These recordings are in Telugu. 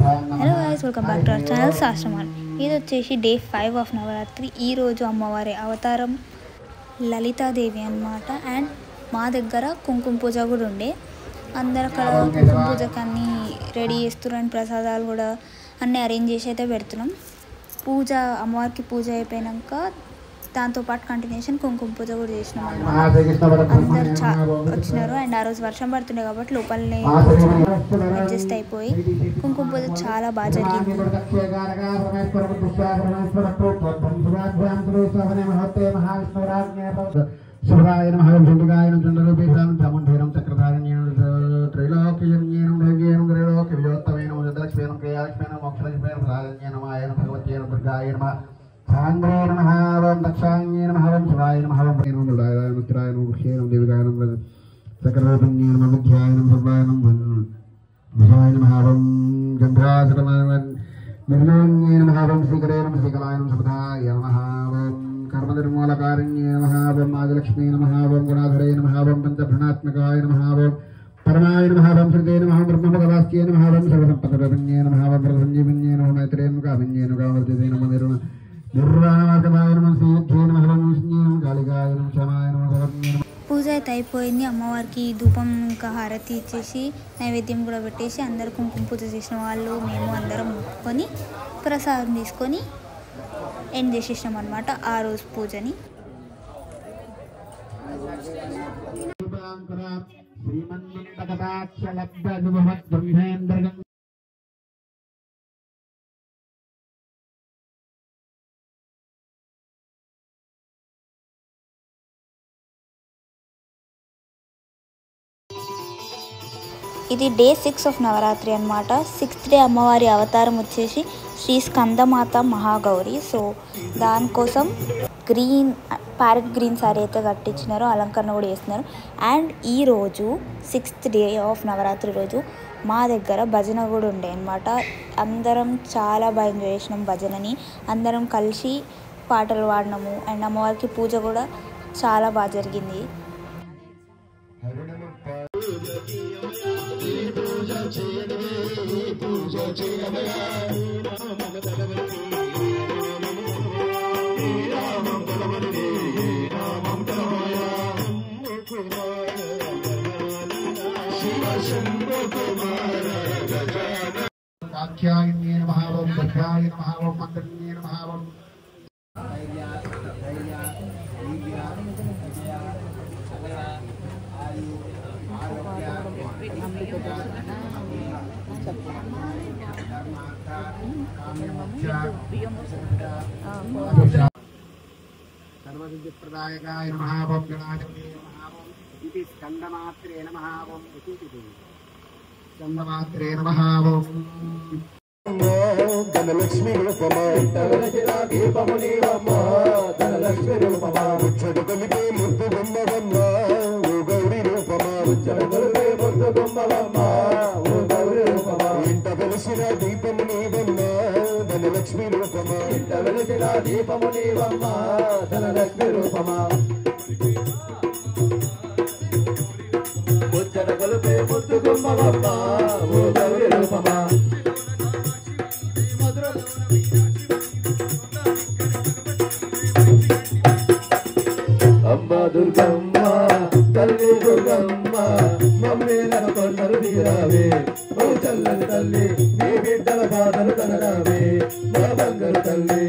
Hello guys, welcome back to our channel Shastraman. ఇది వచ్చేసి డే 5 ఆఫ్ నవరాత్రి. ఈరోజు అమ్మవారి అవతారం లలితాదేవి అన్నమాట. అండ్ మా దగ్గర కుంకుమ పూజ కూడా ఉండే. అందరు అక్కడ కుంకుమ పూజకి అన్నీ రెడీ చేస్తున్నారు. ప్రసాదాలు కూడా అన్నీ అరేంజ్ చేసి అయితే పెడుతున్నాం. పూజ అమ్మవారికి పూజ అయిపోయాక దాంతోపాటు కంటిన్యూషన్ కుంకుమ పూజ కూడా చేసినాం అన్నమాట. అందరు వచ్చినారు. అండ్ ఆ రోజు వర్షం పడుతుండే కాబట్టి లోపలనే అడ్జస్ట్ అయిపోయి కుంకుమ పూజ చాలా బాగా జరిగింది. సాంద్రేణ మహావం దక్షాంగేన మహావం శివాయన మహావం ప్రేణుడాయన ముత్రాయన ముఖ్యేన దేవిగాయన సకలరూపిణ్యేన మధ్యాయన సర్వాయన విజయాయన మహావం గంధాసరమన్ నిర్మాణ్యేన మహావం శ్రీకరేణ శ్రీకలాయన సపదాయ మహావం కర్మనిర్మూలకారణ్యేన మహావం ఆదిలక్ష్మీన మహావం గుణాధరేణ మహావం పంచప్రణాత్మకాయ మహావం పరమాయ మహావం శ్రీదేన మహావం బ్రహ్మభగవాస్యేన మహావం సర్వసంపదరణ్యేన మహావం ప్రసంజీవన్యేన మైత్రేణ కామిన్యేన కామర్తిదేన మందిరేణ పూజ అయితే అయిపోయింది. అమ్మవారికి ధూపం ఇంకా హారతి ఇచ్చేసి నైవేద్యం కూడా పెట్టేసి అందరు కుంకుమ పూజ చేసిన వాళ్ళు మేము అందరం మొక్కుకొని ప్రసాదం తీసుకొని ఎండ్ చేసేసినాం అనమాట ఆ రోజు పూజని. ఇది డే 6 ఆఫ్ నవరాత్రి అనమాట. 6th డే అమ్మవారి అవతారం వచ్చేసి శ్రీ స్కందమాత మహాగౌరి. సో దానికోసం ప్యారెట్ గ్రీన్ సారీ అయితే కట్టించినారు, అలంకరణ కూడా చేస్తున్నారు. అండ్ ఈరోజు 6th డే ఆఫ్ నవరాత్రి రోజు మా దగ్గర భజన కూడా ఉండే అనమాట. అందరం చాలా బాగా ఎంజాయ్ చేసినాం భజనని. అందరం కలిసి పాటలు పాడినాము. అండ్ అమ్మవారికి పూజ కూడా చాలా బాగా జరిగింది. కాఖ్యాయన్యేన మహావం దక్షాయన మహావం మంత్రన్యేన మహావం సర్వసిద్ధిప్రదాయకాయ మహావం గణాధిపతయ మహావం ఇది స్కందమాత్రేణ మహావం స్కందమాత్రేణ మహావం ధనలక్ష్మి రూపమా దీపము నీవమ్మ ధనలక్ష్మి రూపమా ముచ్చట కలిపి ముద్దు బొమ్మవమ్మ ఓ గౌరీ రూపమా ముచ్చట కలిపి ముద్దు బొమ్మవమ్మ ఓ గౌరీ రూపమా ఇంట వెలిసిన దీపము నీవమ్మ ధనలక్ష్మి రూపమా ఇంట వెలిసిన దీపము నీవమ్మ ధనలక్ష్మి రూపమా ముచ్చట కలిపి ముద్దు బొమ్మవమ్మ ఓ గౌరీ రూపమా అమ్మ దుర్గమ్మ తల్లి దుర్గమ్మ మమ్మేలను కొండలు దిగిరావే ఓ చల్లని తల్లి నీ బిడ్డల బాధలు కనరావే మా బంగారు తల్లి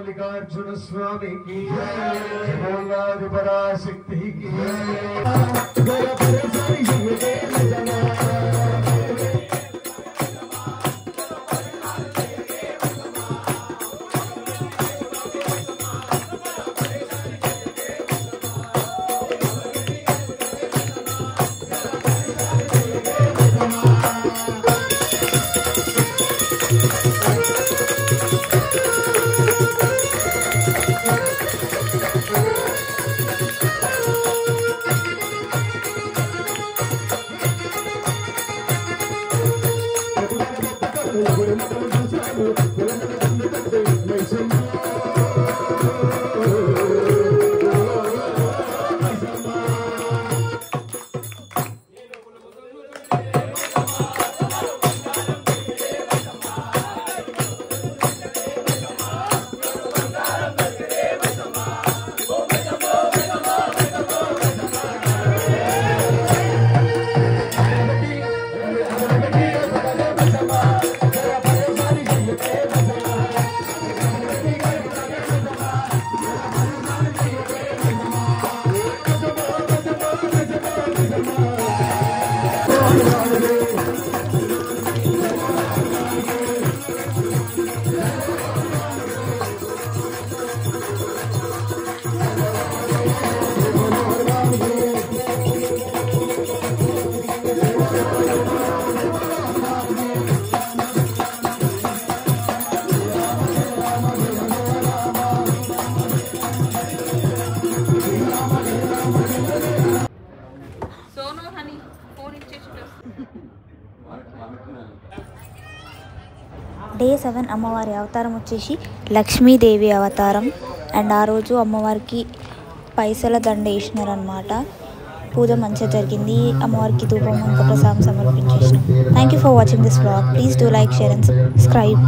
मल्लिकार्जुन स्वामी की जय पराशक्ति की డే 7 అమ్మవారి అవతారం వచ్చేసి లక్ష్మీదేవి అవతారం. అండ్ ఆ రోజు అమ్మవారికి పైసల దండ వేసినారనమాట. పూజ మంచిగా జరిగింది. అమ్మవారికి ధూపం ఇంకా ప్రసాదం సమర్పించేసినాం. Thank you for watching this vlog. Please do like, share and subscribe.